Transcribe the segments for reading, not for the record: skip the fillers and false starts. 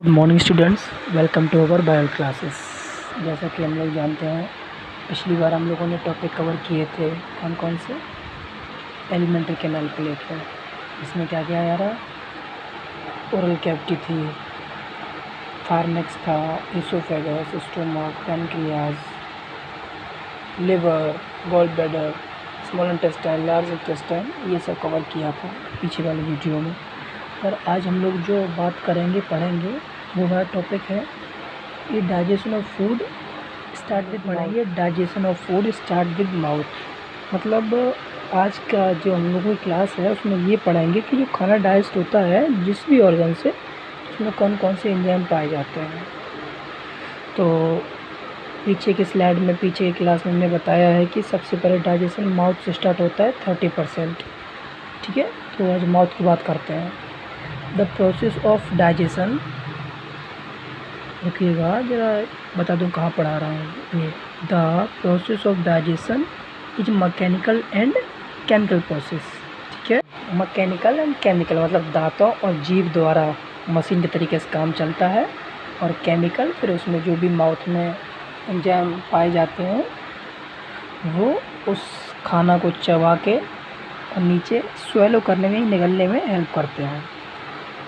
Good morning students, welcome to our bio classes. जैसा कि हम लोग जानते हैं, पिछली बार हम लोगों ने टॉपिक कवर किए थे कौन कौन से एलिमेंट्री कैनाल को लेकर। इसमें क्या क्या आ रहा, ओरल कैविटी थी, फार्नेक्स था, oesophagus, stomach, pancreas, liver, gall bladder, small intestine, large intestine, ये सब कवर किया था पीछे वाले वीडियो में। और आज हम लोग जो बात करेंगे पढ़ेंगे वो हमारा टॉपिक है ये digestion of food start with पढ़ेंगे। Digestion of food start with mouth. मतलब आज का जो हम लोगों की क्लास है उसमें ये पढ़ेंगे कि जो खाना डाइजेस्ट होता है जिस भी ऑर्गन से, उसमें कौन कौन से एंजाइम पाए जाते हैं। तो पीछे की स्लाइड में, पीछे की क्लास में हमने बताया है कि सबसे पहले डाइजेशन माउथ से स्टार्ट होता है 30%। ठीक है, तो आज माउथ की बात करते हैं। द प्रोसेस ऑफ डाइजेशन, रुकिएगा ज़रा बता दूं कहाँ पढ़ा रहा हूँ ये। The process of digestion is mechanical and chemical process. ठीक है, मैकेनिकल एंड केमिकल मतलब दांतों और जीभ द्वारा मशीन के तरीके से काम चलता है, और केमिकल फिर उसमें जो भी माउथ में एंजाइम पाए जाते हैं वो उस खाना को चबा के और नीचे स्वेलो करने में, निगलने में हेल्प करते हैं।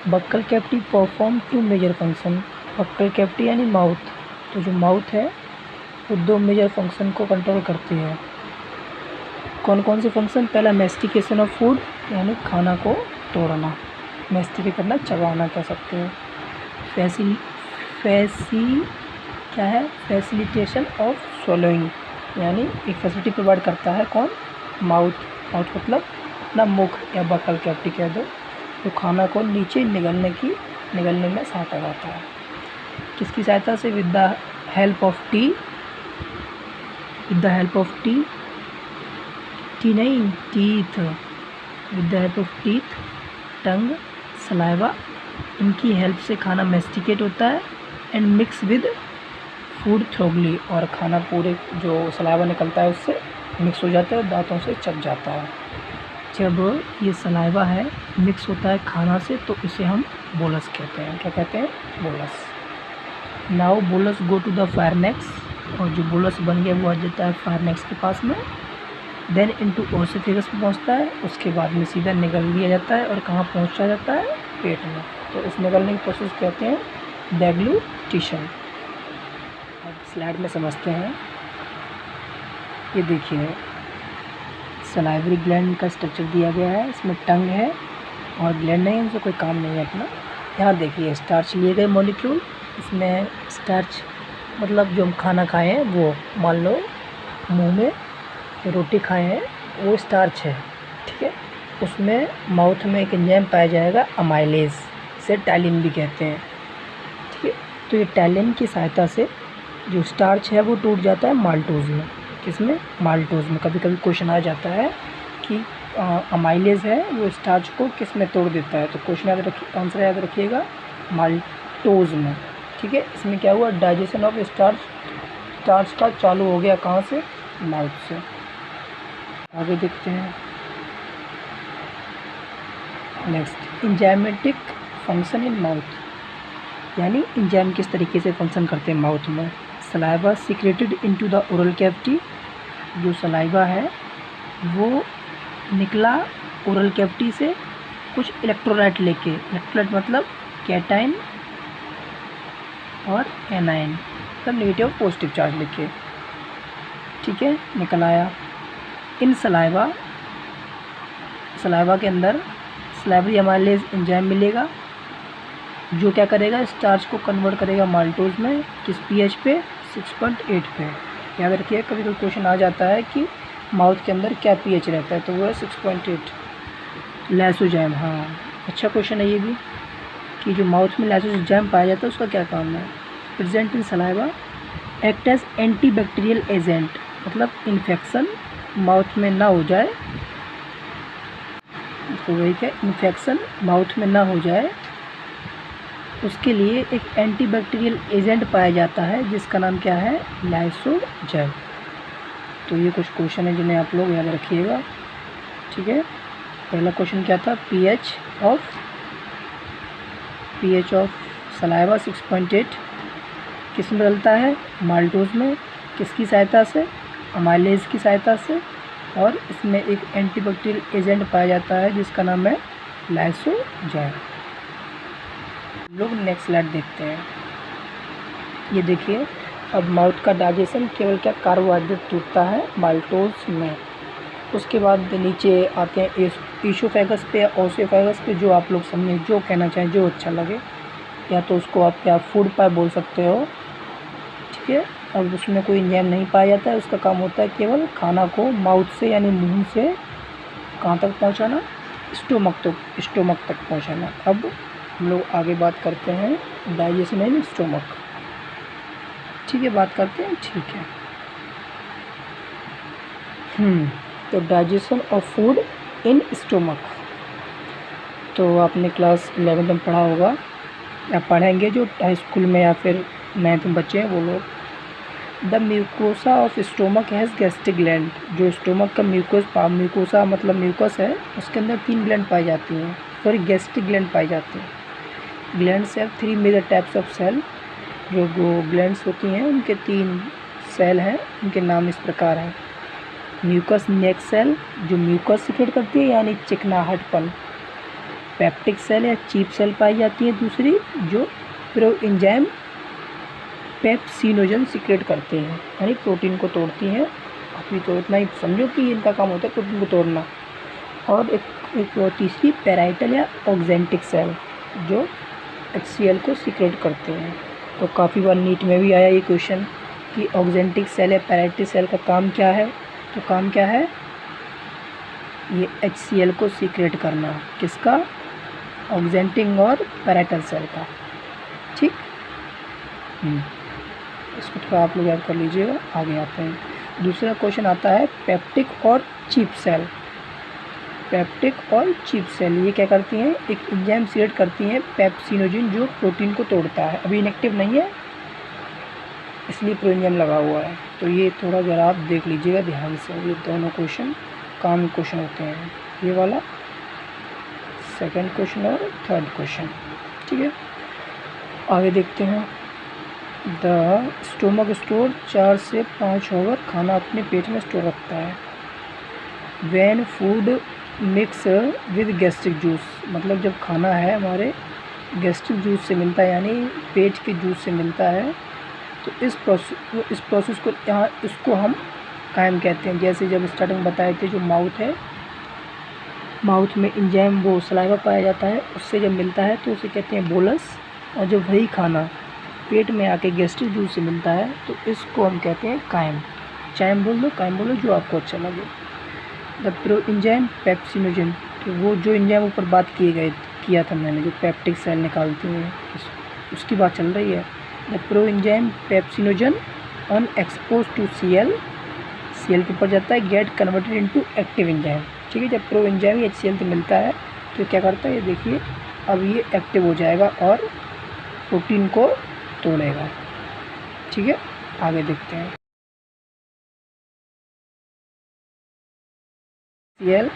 Buccal cavity perform two major function. Buccal cavity यानी माउथ, तो जो माउथ है वो दो मेजर फंक्शन को कंट्रोल करती है। कौन कौन से फंक्शन? पहला मैस्टिकेशन ऑफ फूड यानी खाना को तोड़ना, मैस्टिकेट करना, चबाना कह सकते हैं। क्या है? फैसिलिटेशन ऑफ swallowing यानी एक फैसिलिटी प्रोवाइड करता है कौन? माउथ। माउथ मतलब अपना मुख या बक्कल कैविटी कह दो, तो खाना को नीचे निगलने में सहायता करता है। किसकी सहायता से? With the help of tee. With the help of tee, tee नहीं, teeth. With the help of teeth, tongue, saliva, इनकी हेल्प से खाना मेस्टिकेट होता है and mix with food thoroughly, और खाना पूरे जो सलाइवा निकलता है उससे मिक्स हो जाता है और दांतों से चब जाता है। जब ये सलाइवा है मिक्स होता है खाना से तो इसे हम बोलस कहते हैं। क्या कहते हैं? Bolus. Now bolus go to the pharynx, और जो बोलस बन गया वो आ जाता है फार्नेक्स के पास में। देन इनटू ओसोफेगस में पहुंचता है, उसके बाद में सीधा निगल दिया जाता है और कहाँ पहुंचा जाता है? पेट में। तो इस निगलने की प्रोसेस कहते हैं डेग्लूटिशन। अब स्लाइड में समझते हैं। ये देखिए सलाइवरी ग्लैंड का स्ट्रक्चर दिया गया है, इसमें टंग है और ग्लैंड नहीं है, उनसे कोई काम नहीं है अपना। यहाँ देखिए स्टार्च लिए गए मॉलिक्यूल, इसमें स्टार्च मतलब जो हम खाना खाए हैं वो, मान लो मुंह में रोटी खाए हैं वो स्टार्च है। ठीक है, उसमें माउथ में एक एंजाइम पाया जाएगा अमाइलेज, इसे टैलिन भी कहते हैं। ठीक है, तो ये टैलिन की सहायता से जो स्टार्च है वो टूट जाता है माल्टोज में। किसमें? माल्टोज में। कभी कभी क्वेश्चन आ जाता है कि अमाइलेज है वो स्टार्च को किस में तोड़ देता है, तो क्वेश्चन याद रखिए, आंसर याद रखिएगा माल्टोज में। ठीक है, इसमें क्या हुआ? डाइजेशन ऑफ स्टार्च का चालू हो गया कहाँ से? माउथ से। आगे देखते हैं next, enzymatic function in mouth, यानी इंजाइम किस तरीके से फंक्शन करते हैं माउथ में। Saliva secreted into the oral cavity, जो सलाइवा है वो निकला ओरल कैविटी से कुछ इलेक्ट्रोलाइट लेके। इलेक्ट्रोलाइट मतलब कैटाइन और एनाइन, मतलब नेगेटिव और पॉजिटिव चार्ज लेके। ठीक है, निकल आया। इन सलाइवा के अंदर सलाइवरी अमाइलेज एंजाइम मिलेगा जो क्या करेगा? स्टार्च को कन्वर्ट करेगा माल्टोज में। किस पीएच पे? 6.8 पे। याद रखिए, कभी कोई क्वेश्चन आ जाता है कि माउथ के अंदर क्या पीएच रहता है, तो वो है 6.8। लाइसोजाइम, हाँ अच्छा क्वेश्चन है ये भी, कि जो माउथ में लाइसोजाइम पाया जाता है उसका क्या काम है? Present in saliva, act as anti bacterial agent, मतलब इन्फेक्शन माउथ में ना हो जाए, तो वही क्या, इन्फेक्शन माउथ में ना हो जाए उसके लिए एक एंटीबैक्टीरियल एजेंट पाया जाता है जिसका नाम क्या है? लाइसोजाइम। तो ये कुछ क्वेश्चन है जिन्हें आप लोग याद रखिएगा। ठीक है, पहला क्वेश्चन क्या था? पीएच ऑफ सलाइवा 6.8 किस में डलता है? माल्टोज में। किसकी सहायता से? अमाइलेज की सहायता से। और इसमें एक एंटीबैक्टीरियल एजेंट पाया जाता है जिसका नाम है लाइसोजाइम। लोग नेक्स्ट स्लाइड देखते हैं। ये देखिए, अब माउथ का डाइजेशन केवल क्या कार्बोहाइड्रेट टूटता है माल्टोज में। उसके बाद नीचे आते हैं ईसोफेगस पे, ओसोफेगस पे, जो आप लोग समझें, जो कहना चाहें, जो अच्छा लगे, या तो उसको आप क्या फूड पाइप बोल सकते हो, ठीक है। अब उसमें कोई एंजाइम नहीं पाया जाता है, उसका काम होता है केवल खाना को माउथ से यानी मुंह से कहाँ तक पहुंचाना? स्टोमक तक पहुंचाना। अब हम लोग आगे बात करते हैं डाइजेशन इन स्टोमक, ठीक है, बात करते हैं, ठीक है। तो digestion of food in stomach, तो आपने क्लास 11 में पढ़ा होगा या पढ़ेंगे, जो हाई स्कूल में या फिर 9th में बच्चे हैं वो लोग। The mucosa of stomach has gastric gland. जो स्टोमक का म्यूकोसा मतलब म्यूकस है, उसके अंदर 3 ग्लैंड पाई जाती हैं, सॉरी गैस्ट्रिक ग्लैंड पाई जाती हैं। Glands have 3 major types of cell. जो ग्लैंड्स होती हैं उनके 3 सेल हैं, उनके नाम इस प्रकार हैं। म्यूकस नेक सेल जो म्यूकस सिक्रेट करती है यानी चिकनाहटपन। पेप्टिक सेल या चीप सेल पाई जाती है दूसरी, जो प्रोएंजाइम पेप्सिनोजन सिक्रेट करते हैं यानी प्रोटीन को तोड़ती हैं। अभी तो इतना ही समझो कि इनका काम होता है प्रोटीन को तोड़ना। और एक तीसरी पैराइटल या ऑक्जेंटिक सेल जो HCl को सिक्रेट करते हैं। तो काफ़ी बार नीट में भी आया ये क्वेश्चन कि ऑक्जेंटिक सेल या पैराइटल सेल का काम क्या है। तो काम क्या है? ये HCl को सिक्रेट करना। किसका? ऑक्जेंटिक और पैराइटल सेल का, ठीक। इसको थोड़ा आप लोग याद कर लीजिएगा। आगे आते हैं, दूसरा क्वेश्चन आता है पेप्टिक और चीप सेल। पेप्टिक और चीप सेल ये क्या करती हैं? एक एंजाइम सिक्रेट करती हैं पेप्सिनोजन जो प्रोटीन को तोड़ता है। अभी इनएक्टिव नहीं है इसलिए प्रोएंजाइम लगा हुआ है। तो ये थोड़ा ज़रा आप देख लीजिएगा ध्यान से, ये दोनों क्वेश्चन काम क्वेश्चन होते हैं, ये वाला सेकंड क्वेश्चन और थर्ड क्वेश्चन, ठीक है। आगे देखते हैं। द स्टोमक स्टोर 4 से 5 आवर खाना अपने पेट में स्टोर रखता है। When food mix with gastric juice, मतलब जब खाना है हमारे गैस्ट्रिक जूस से मिलता है यानी पेट के जूस से मिलता है, तो इस प्रोसेस को यहाँ इसको हम कायम कहते हैं। जैसे जब स्टार्टिंग बताए थे, जो माउथ है, माउथ में एंजाइम वो सलाइवा पाया जाता है, उससे जब मिलता है तो उसे कहते हैं बोलस। और जब वही खाना पेट में आके गैस्ट्रिक जूस से मिलता है तो इसको हम कहते हैं कायम। चायम बोल दो, कायम बोलो, जो आपको अच्छा लगे। द प्रोएंजाइम पेप्सिनोजन, तो वो जो एंजाइम ऊपर बात किया था मैंने, जो पेप्टिक सेल निकालती हैं, उसकी बात चल रही है। The proenzyme pepsinogen on expose to Cl के ऊपर जाता है, get converted into active enzyme, ठीक है। जब प्रोएंजाइम HCl से मिलता है तो क्या करता है, ये देखिए, अब ये एक्टिव हो जाएगा और प्रोटीन को तोड़ेगा, ठीक है। आगे देखते हैं। Cl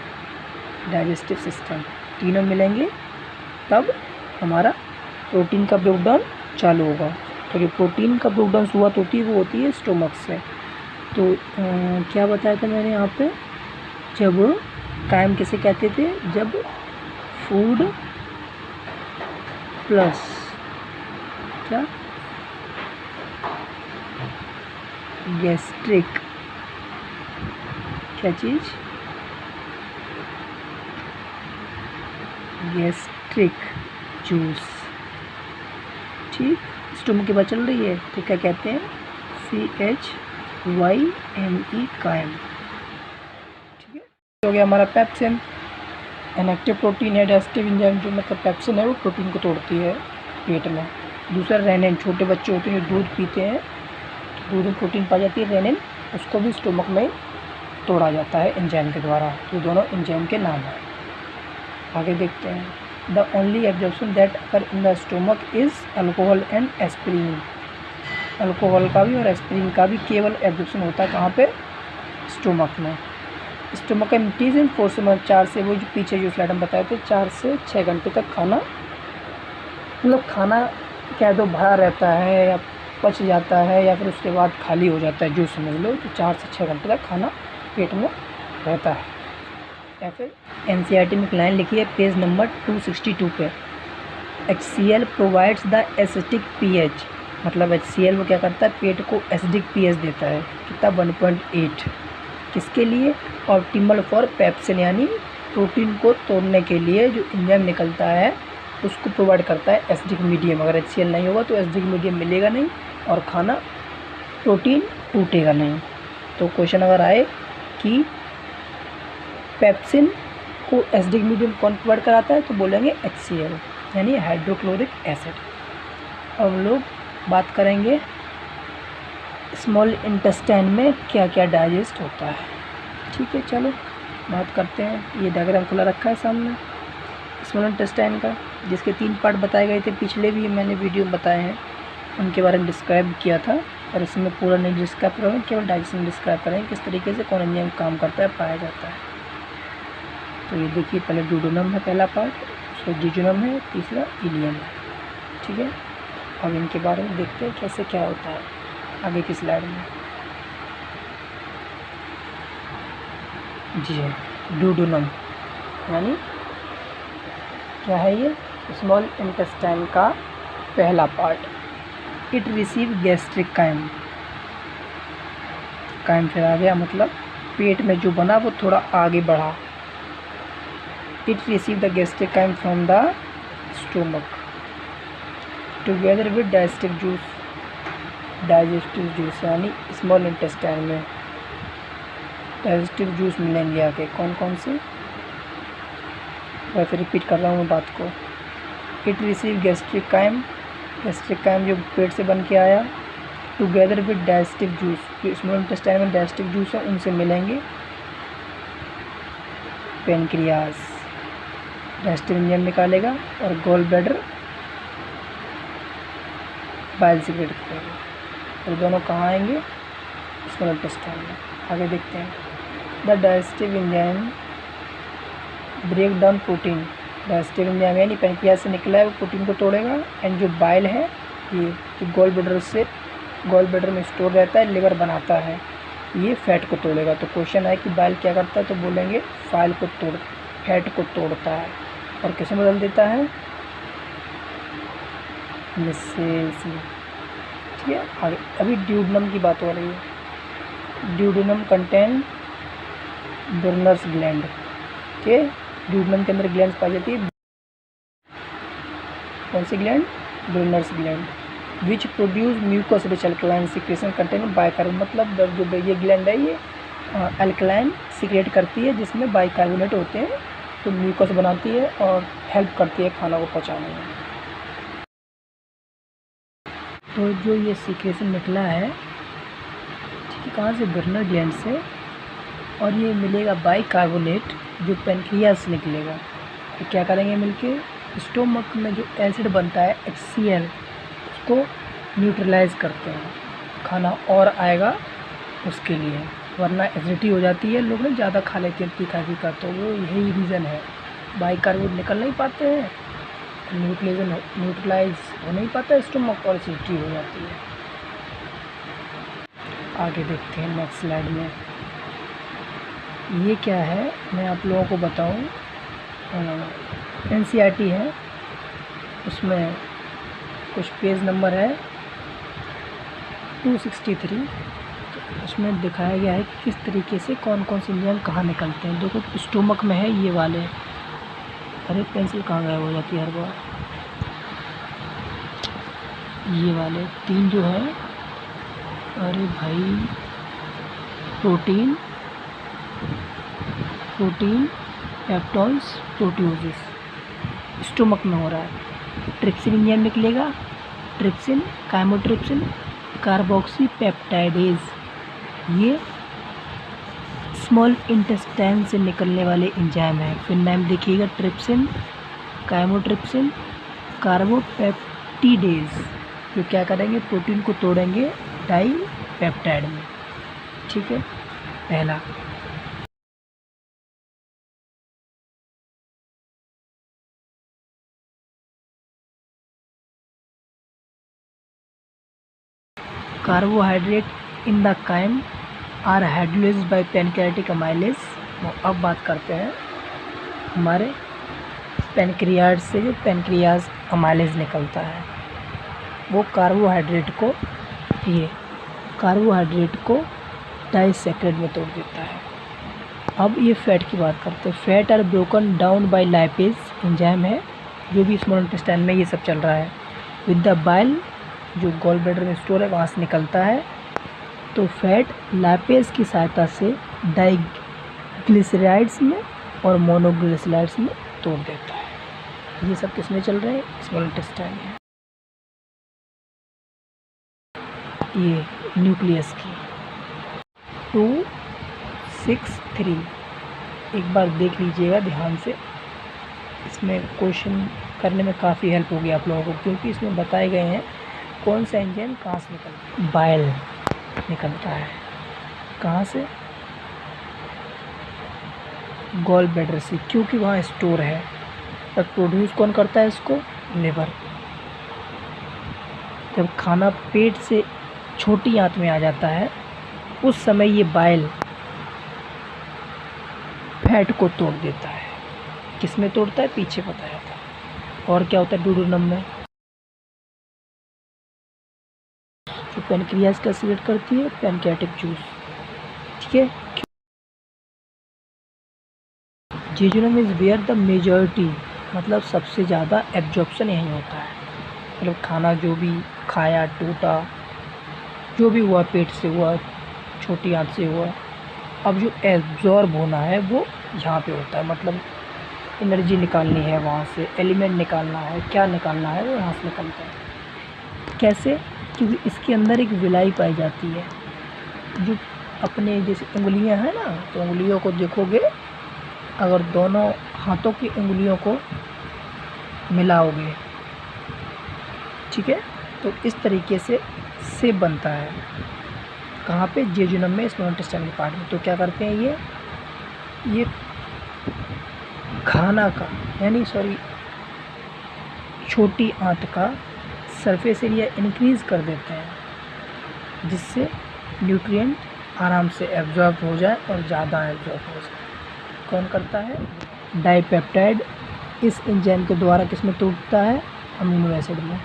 डाइजेस्टिव सिस्टम, तीनों मिलेंगे तब हमारा प्रोटीन का ब्रेकडाउन चालू होगा। तो जो प्रोटीन का ब्रेकडाउन शुरुआत होती है वो होती है स्टोमक से। तो क्या बताया था मैंने यहाँ पे, जब कायम किसे कहते थे? जब फूड प्लस क्या गैस्ट्रिक, क्या चीज़? गैस्ट्रिक जूस, ठीक। स्टोमक की बात चल रही है तो क्या कहते हैं? CHYME, कायम, ठीक है। हो गया हमारा पेप्सिन, इनएक्टिव प्रोटीन है, डाइजेस्टिव एंजाइम जो मतलब पेप्सिन है वो प्रोटीन को तोड़ती है पेट में। दूसरा रेनिन, छोटे बच्चे होते हैं जो दूध पीते हैं, दूध में प्रोटीन पाई जाती है रेनिन, उसको भी स्टोमक में तोड़ा जाता है एंजाइम के द्वारा। तो दोनों एंजाइम के नाम हैं। आगे देखते हैं। The only absorption that occur in the stomach is alcohol and aspirin. Alcohol का भी और एस्पिरिन का भी केवल एब्जॉर्प्शन होता है कहाँ पे? स्टोमक में। स्टोमक का इंटीजन फोर्स में 4 से, वो जो पीछे जो स्लाइड में बताए थे, 4 से 6 घंटे तक खाना, मतलब खाना कह दो भरा रहता है या पच जाता है या फिर उसके बाद खाली हो जाता है, जो समझ लो। तो 4 से 6 घंटे तक खाना पेट में रहता है। या फिर एनसीईआरटी में एक लाइन लिखी है पेज नंबर 262 पे, HCl provides the acidic pH, मतलब HCl वो क्या करता है, पेट को एसिडिक पीएच देता है, कितना 1.8। किसके लिए, ऑप्टिमल फॉर पेप्सिन, यानी प्रोटीन को तोड़ने के लिए जो एंजाइम निकलता है उसको प्रोवाइड करता है एसिडिक मीडियम। अगर HCl नहीं होगा तो एसिडिक मीडियम मिलेगा नहीं और खाना प्रोटीन टूटेगा नहीं। तो क्वेश्चन अगर आए कि पेप्सिन को एसिडिक मीडियम कौन प्रोवाइड कराता है, तो बोलेंगे HCl, यानी हाइड्रोक्लोरिक एसिड। अब हम लोग बात करेंगे स्मॉल इंटेस्टाइन में क्या क्या डाइजेस्ट होता है। ठीक है, चलो बात करते हैं। ये डायग्राम खुला रखा है सामने स्मॉल इंटेस्टाइन का, जिसके 3 पार्ट बताए गए थे। पिछले भी मैंने वीडियो में बताए हैं, उनके बारे में डिस्क्राइब किया था, और इसमें पूरा नहीं डिस्क्राइब करेंगे, केवल डाइजेशन डिस्क्राइब करेंगे, किस तरीके से कौन एंजाइम काम करता है, पाया जाता है। तो ये देखिए, पहले डूडेनम है पहला पार्ट, उसका जिजुनम है, तीसरा इलियम है। ठीक है, अब इनके बारे में देखते हैं कैसे क्या होता है आगे की स्लाइड में। जी है, डूडेनम यानी क्या है, ये स्मॉल इंटेस्टाइन का पहला part. It receive gastric chyme, chyme फिर आ गया, मतलब पेट में जो बना वो थोड़ा आगे बढ़ा। It receive the gastric chyme from the stomach together with digestive juice, digestive juice यानी स्मॉल इंटेस्टाइन में डाइजेस्टिव जूस मिलेंगे आगे। कौन कौन से, मैं फिर रिपीट कर रहा हूँ बात को। It receive gastric chyme, gastric chyme जो पेट से बन के आया, टुगेदर विद डाइजेस्टिव जूस, जो स्मॉल इंटेस्टाइन में डाइजेस्टिव जूस है उनसे मिलेंगे पेनक्रियाज, डाइजेस्टिव एंजाइम निकालेगा, और गॉल ब्लैडर बाइल सीक्रेट करेगा। और दोनों कहाँ आएंगे, स्मॉल इंटेस्टाइन में। आगे देखते हैं। The digestive enzyme break down protein, digestive enzyme यानी पेनक्रियाज से निकला है वो प्रोटीन को तोड़ेगा, एंड जो बाइल है ये जो गॉल ब्लैडर से, गॉल ब्लैडर में स्टोर रहता है, लिवर बनाता है, ये फैट को तोड़ेगा। तो क्वेश्चन है कि बाइल क्या करता है, तो बोलेंगे फाइल को तोड़, फैट को तोड़ता है और किसे बदल देता है, मिसेल्स में। ठीक है, आगे अभी ड्यूडेनम की बात हो रही है। ड्यूडेनम कंटेन ब्रुनर्स ग्लैंड के, ड्यूडेनम के अंदर ग्लैंड पाई जाती है। कौन सी gland, Brunner's gland, which produce mucus rich alkaline secretion contain bicarbonate, मतलब जो ये ग्लैंड है ये अल्कलाइन सिक्रेट करती है जिसमें बाइकार्बोनेट होते हैं, तो म्यूकस बनाती है और हेल्प करती है खाना को पचाने में। तो जो ये सिक्रेशन निकला है, ठीक है, कहाँ से, ब्रुनर ग्लैंड से, और ये मिलेगा बाइकार्बोनेट जो पेनक्रियाज से निकलेगा। तो क्या करेंगे मिलके, स्टोमक में जो एसिड बनता है HCl उसको न्यूट्रलाइज करते हैं, खाना और आएगा उसके लिए, वरना एसिडिटी हो जाती है, लोग ना ज़्यादा खा लेते हैं तीखा तीखा, तो वो यही रीज़न है, बाइकार्बोनेट निकल नहीं पाते हैं, न्यूट्रलाइज हो नहीं पाता स्टोमक और एसिडिटी हो जाती है। आगे देखते हैं नेक्स्ट स्लाइड में। ये क्या है मैं आप लोगों को बताऊं, NCERT है, उसमें कुछ पेज नंबर है 263, तो उसमें दिखाया गया है कि किस तरीके से कौन कौन से एंजाइम कहाँ निकलते हैं। देखो स्टोमक में है ये वाले, अरे पेंसिल कहाँ गायब हो जाती है हर बार, ये वाले 3 जो है, अरे भाई प्रोटीन, पेप्टॉन्स, प्रोटियोसिस स्टोमक में हो रहा है। ट्रिप्सिन एंजाइम निकलेगा, ट्रिप्सिन, काइमोट्रिप्सिन, कार्बोक्सी पेप्टाइडेज, ये स्मॉल इंटेस्टाइन से निकलने वाले एंजाइम हैं। फिर नाम देखिएगा, ट्रिप्सिन, काइमोट्रिप्सिन, कार्बोपेप्टिडेज, जो क्या करेंगे, प्रोटीन को तोड़ेंगे डाई पेप्टाइड में। ठीक है, पहला। Carbohydrate in the chyme are hydrolysed by pancreatic amylase. अब बात करते हैं हमारे पैनक्रियाज से जो पैनक्रियाज अमाइलेज निकलता है वो कार्बोहाइड्रेट को डाइसैकराइड में तोड़ देता है। अब ये फैट की बात करते हैं। Fat are broken down by lipase enzyme है जो भी स्मॉल इंटेस्टाइन में ये सब चल रहा है। विद द बाइल जो गॉल ब्लैडर में स्टोर है वहाँ से निकलता है। तो फैट लाइपेज की सहायता से डाइग्लिसराइड्स में और मोनोग्लिसराइड्स में तोड़ देता है। ये सब किस में चल रहे हैं? स्मॉल इंटेस्टाइन में। ये न्यूक्लियस की 263 एक बार देख लीजिएगा ध्यान से। इसमें क्वेश्चन करने में काफ़ी हेल्प होगी आप लोगों को, क्योंकि इसमें बताए गए हैं कौन सा एंजाइम कहाँ से निकलता है। बाइल निकलता है कहाँ से? गॉल ब्लैडर से, क्योंकि वहाँ स्टोर है। तब प्रोड्यूस कौन करता है इसको? लिवर। जब खाना पेट से छोटी आंत में आ जाता है उस समय ये बाइल फैट को तोड़ देता है। किस में तोड़ता है? पीछे बताया था। और क्या होता है डूडूनम में? जो पैनक्रियाज का सिलेक्ट करती है पैनक्रियाटिक जूस। ठीक है। Jejunum is where the majority, मतलब सबसे ज़्यादा एब्जॉर्प्शन यहीं होता है। मतलब खाना जो भी खाया, टूटा, जो भी हुआ पेट से हुआ, छोटी आंत से हुआ, अब जो एब्जॉर्ब होना है वो यहाँ पे होता है। मतलब एनर्जी निकालनी है वहाँ से, एलिमेंट निकालना है, क्या निकालना है वो यहाँ से निकलता है। कैसे? क्योंकि इसके अंदर एक विलाई पाई जाती है जो अपने जैसे उंगलियां हैं ना, तो उंगलियों को देखोगे, अगर दोनों हाथों की उंगलियों को मिलाओगे, ठीक है, तो इस तरीके से सेब बनता है। कहाँ पे? जेजुनम में, स्मॉल इंटेस्टाइन के पार्ट में। तो क्या करते हैं ये खाना का छोटी आंत का सरफेस एरिया इंक्रीज़ कर देते हैं जिससे न्यूट्रिएंट आराम से एब्जॉर्ब हो जाए और ज़्यादा एब्जॉर्ब हो जाए। कौन करता है? डाइपेप्टाइड इस एंजाइम के द्वारा किस में टूटता है? अमीनो एसिड में।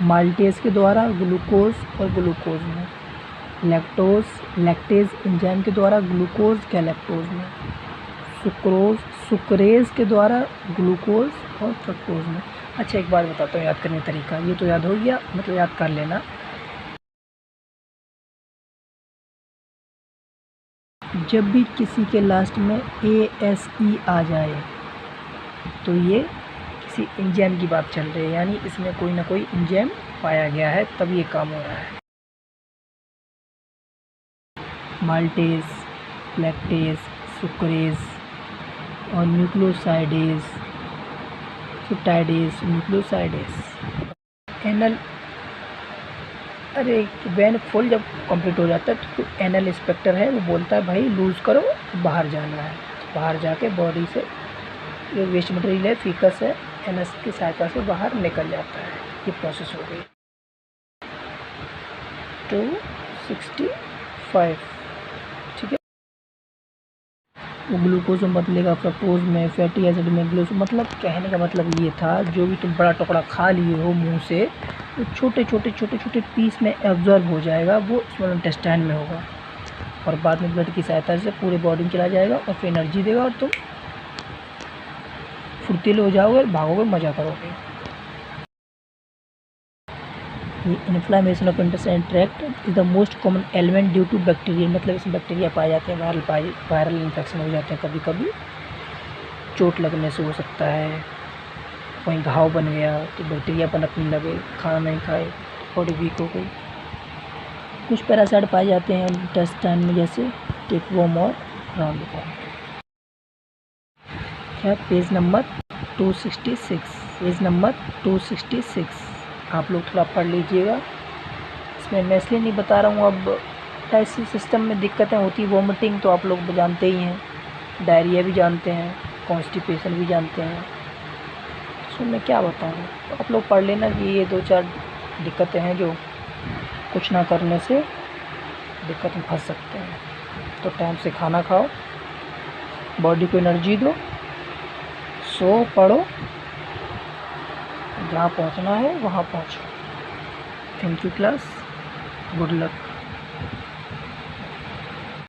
माल्टेज के द्वारा ग्लूकोज और ग्लूकोज में। लैक्टेज एंजाइम के द्वारा ग्लूकोज या लैक्टोज में। सुक्रेज के द्वारा ग्लूकोज और फ्रक्टोज में। अच्छा, एक बार बताता हूँ याद करने का तरीका। ये तो याद हो गया, मतलब याद कर लेना। जब भी किसी के लास्ट में ASE आ जाए तो ये किसी एंजाइम की बात चल रही है, यानी इसमें कोई ना कोई एंजाइम पाया गया है, तब ये काम हो रहा है। माल्टेज, लैक्टेज, सुक्रेज और न्यूक्लियोसाइडेज, सुटाइडेज, न्यूक्लियोसाइडेज। एनल वैन फुल जब कंप्लीट हो जाता है तो एनल इंस्पेक्टर है वो बोलता है भाई लूज़ करो, बाहर जाना है। तो बाहर जाके बॉडी से जो वेस्ट मटेरियल है, फीकस है, एनएस की सहायता से बाहर निकल जाता है। ये प्रोसेस हो गई। 265, ठीक है। वो ग्लूकोज में बदलेगा फ्रक्टोज में, फैटी एसिड में ग्लूकोज। मतलब कहने का मतलब ये था, जो भी तुम बड़ा टुकड़ा खा लिए हो मुंह से, वो छोटे छोटे पीस में एब्जॉर्ब हो जाएगा, वो स्मॉल इंटेस्टाइन में होगा और बाद में ब्लड की सहायता से पूरे बॉडी में चला जाएगा और फिर एनर्जी देगा और तुम फुर्तीले हो जाओगे, भागोगे, मज़ा करोगे। ये inflammation of intestine tract is the most common element due to bacteria. मतलब इसमें बैक्टीरिया पाए जाते हैं, वायरल इन्फेक्शन हो जाते हैं। कभी कभी चोट लगने से हो सकता है, कहीं घाव बन गया तो बैक्टीरिया पनपने लगे, खाना नहीं खाए, बॉडी वीक हो गई। कुछ पैरासाइट पाए जाते हैं इंटेस्टाइन में, जैसे टेपवर्म और राउंड वॉर्म। क्या? Page number 266। पेज नंबर 266 आप लोग थोड़ा पढ़ लीजिएगा। इसमें मैं इसलिए नहीं बता रहा हूँ, अब डाइजेस्टिव सिस्टम में दिक्कतें होती, वॉमिटिंग तो आप लोग जानते ही हैं, डायरिया भी जानते हैं, कॉन्स्टिपेशन भी जानते हैं। तो मैं क्या बताऊँ, तो आप लोग पढ़ लेना कि ये 2-4 दिक्कतें हैं जो कुछ ना करने से दिक्कत में फंस सकते हैं। तो टाइम से खाना खाओ, बॉडी को एनर्जी दो, सो पढ़ो, जहाँ पहुँचना है वहाँ पहुँचो। Thank you class, good luck.